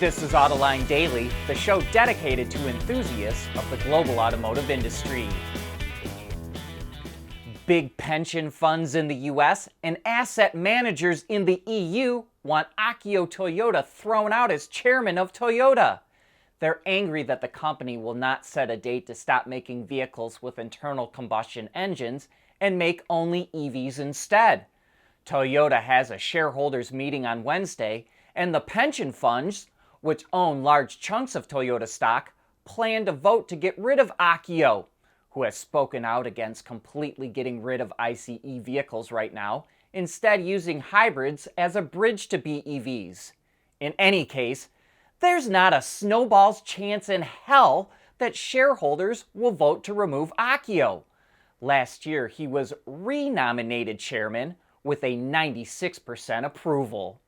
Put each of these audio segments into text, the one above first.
This is Autoline Daily, the show dedicated to enthusiasts of the global automotive industry. Big pension funds in the US and asset managers in the EU want Akio Toyoda thrown out as chairman of Toyota. They're angry that the company will not set a date to stop making vehicles with internal combustion engines and make only EVs instead. Toyota has a shareholders meeting on Wednesday, and the pension funds, which own large chunks of Toyota stock, plan to vote to get rid of Akio, who has spoken out against completely getting rid of ICE vehicles right now, instead using hybrids as a bridge to BEVs. In any case, there's not a snowball's chance in hell that shareholders will vote to remove Akio. Last year, he was re-nominated chairman with a 96% approval.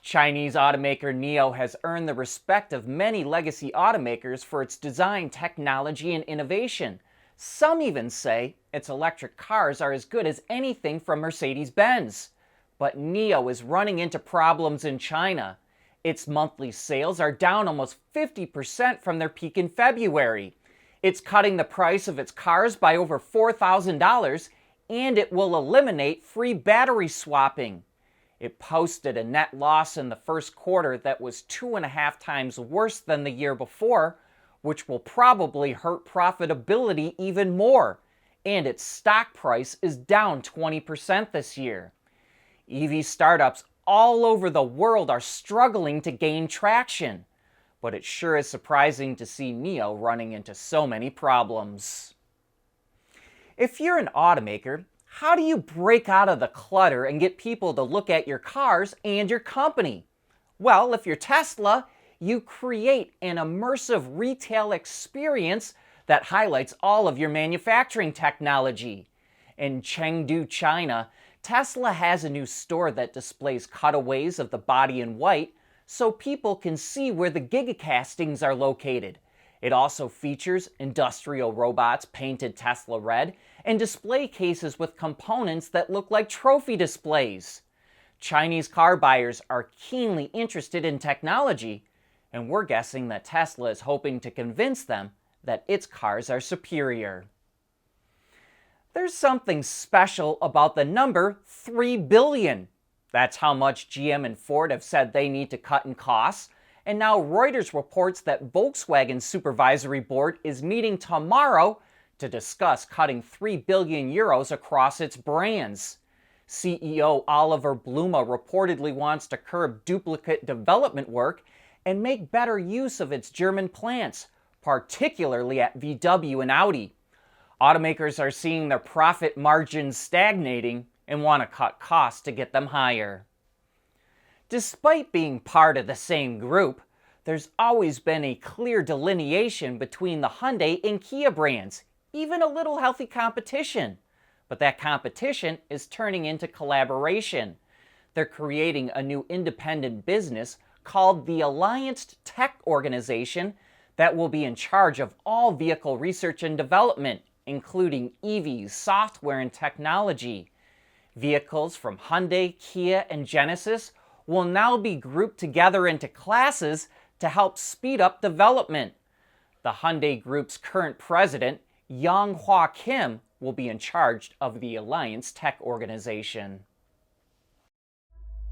Chinese automaker Nio has earned the respect of many legacy automakers for its design, technology, and innovation. Some even say its electric cars are as good as anything from Mercedes-Benz. But Nio is running into problems in China. Its monthly sales are down almost 50% from their peak in February. It's cutting the price of its cars by over $4,000, and it will eliminate free battery swapping. It posted a net loss in the first quarter that was 2.5 times worse than the year before, which will probably hurt profitability even more. And its stock price is down 20% this year. EV startups all over the world are struggling to gain traction. But it sure is surprising to see Nio running into so many problems. If you're an automaker, how do you break out of the clutter and get people to look at your cars and your company? Well, if you're Tesla, you create an immersive retail experience that highlights all of your manufacturing technology. In Chengdu, China, Tesla has a new store that displays cutaways of the body in white so people can see where the gigacastings are located. It also features industrial robots painted Tesla red and display cases with components that look like trophy displays. Chinese car buyers are keenly interested in technology, and we're guessing that Tesla is hoping to convince them that its cars are superior. There's something special about the number 3 billion. That's how much GM and Ford have said they need to cut in costs. And now Reuters reports that Volkswagen's supervisory board is meeting tomorrow to discuss cutting 3 billion euros across its brands. CEO Oliver Blume reportedly wants to curb duplicate development work and make better use of its German plants, particularly at VW and Audi. Automakers are seeing their profit margins stagnating and want to cut costs to get them higher. Despite being part of the same group, there's always been a clear delineation between the Hyundai and Kia brands, even a little healthy competition. But that competition is turning into collaboration. They're creating a new independent business called the Alliance Tech Organization that will be in charge of all vehicle research and development, including EVs, software, and technology. Vehicles from Hyundai, Kia, and Genesis will now be grouped together into classes to help speed up development. The Hyundai Group's current president, Yang Hua Kim, will be in charge of the Alliance Tech Organization.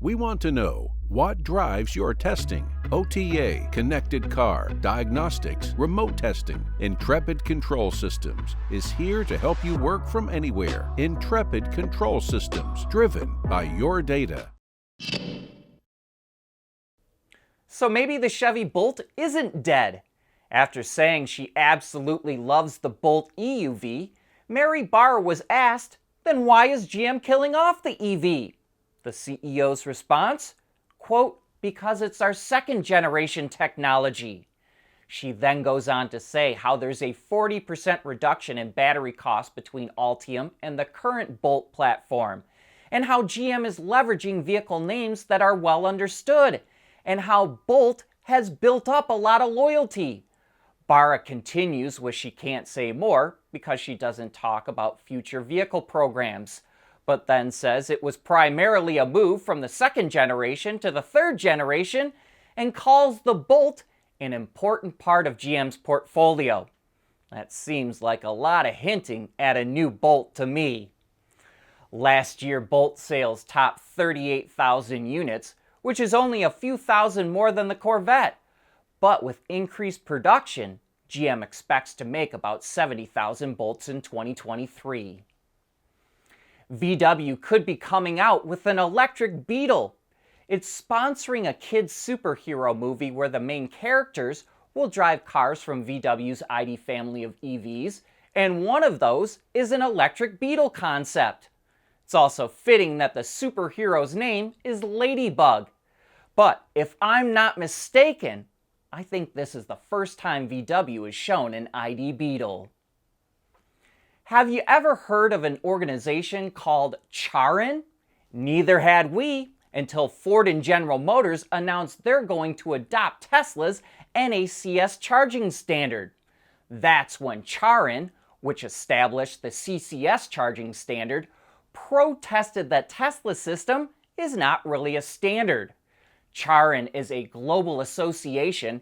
We want to know what drives your testing. OTA, connected car, diagnostics, remote testing. Intrepid Control Systems is here to help you work from anywhere. Intrepid Control Systems, driven by your data. So maybe the Chevy Bolt isn't dead. After saying she absolutely loves the Bolt EUV, Mary Barra was asked, then why is GM killing off the EV? The CEO's response, quote, because it's our second generation technology. She then goes on to say how there's a 40% reduction in battery cost between Ultium and the current Bolt platform, and how GM is leveraging vehicle names that are well understood, and how Bolt has built up a lot of loyalty. Barra continues with she can't say more because she doesn't talk about future vehicle programs, but then says it was primarily a move from the second generation to the third generation and calls the Bolt an important part of GM's portfolio. That seems like a lot of hinting at a new Bolt to me. Last year, Bolt sales topped 38,000 units, which is only a few thousand more than the Corvette. But with increased production, GM expects to make about 70,000 Bolts in 2023. VW could be coming out with an electric Beetle. It's sponsoring a kids' superhero movie where the main characters will drive cars from VW's ID family of EVs, and one of those is an electric Beetle concept. It's also fitting that the superhero's name is Ladybug. But if I'm not mistaken, I think this is the first time VW has shown an ID Beetle. Have you ever heard of an organization called CharIn? Neither had we until Ford and General Motors announced they're going to adopt Tesla's NACS charging standard. That's when CharIn, which established the CCS charging standard, protested that Tesla's system is not really a standard. CharIn is a global association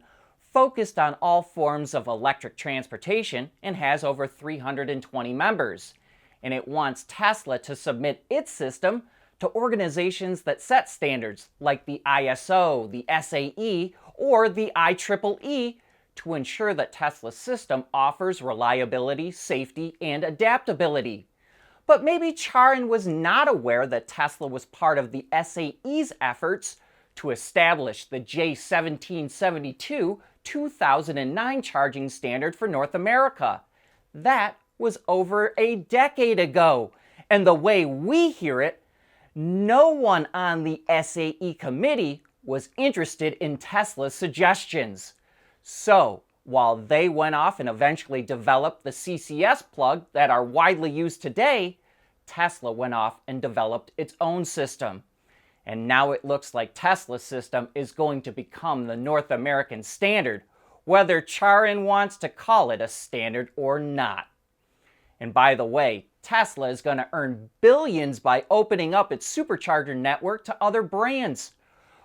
focused on all forms of electric transportation and has over 320 members. And it wants Tesla to submit its system to organizations that set standards like the ISO, the SAE, or the IEEE to ensure that Tesla's system offers reliability, safety, and adaptability. But maybe CharIn was not aware that Tesla was part of the SAE's efforts to establish the J1772 2009 charging standard for North America. That was over a decade ago, and the way we hear it, no one on the SAE committee was interested in Tesla's suggestions. So, while they went off and eventually developed the CCS plug that are widely used today, Tesla went off and developed its own system. And now it looks like Tesla's system is going to become the North American standard, whether CharIn wants to call it a standard or not. And by the way, Tesla is going to earn billions by opening up its supercharger network to other brands.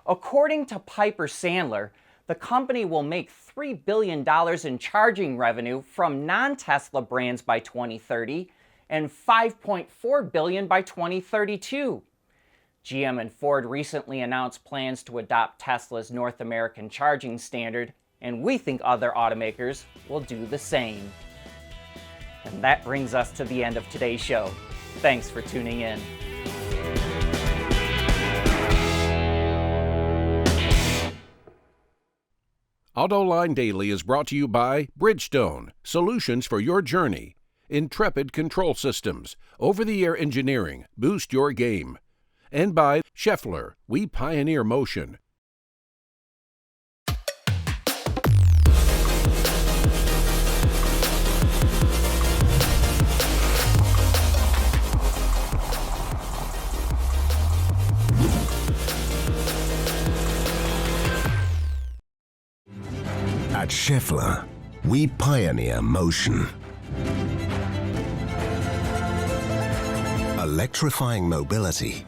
According to Piper Sandler, the company will make $3 billion in charging revenue from non-Tesla brands by 2030 and $5.4 billion by 2032. GM and Ford recently announced plans to adopt Tesla's North American charging standard, and we think other automakers will do the same. And that brings us to the end of today's show. Thanks for tuning in. Autoline Daily is brought to you by Bridgestone, solutions for your journey. Intrepid Control Systems, over-the-air engineering, boost your game. And by Schaeffler, we pioneer motion. At Schaeffler, we pioneer motion. Electrifying mobility,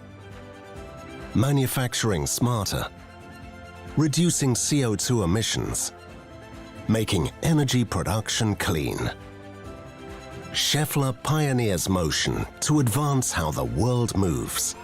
manufacturing smarter, reducing CO2 emissions, making energy production clean. Schaeffler pioneers motion to advance how the world moves.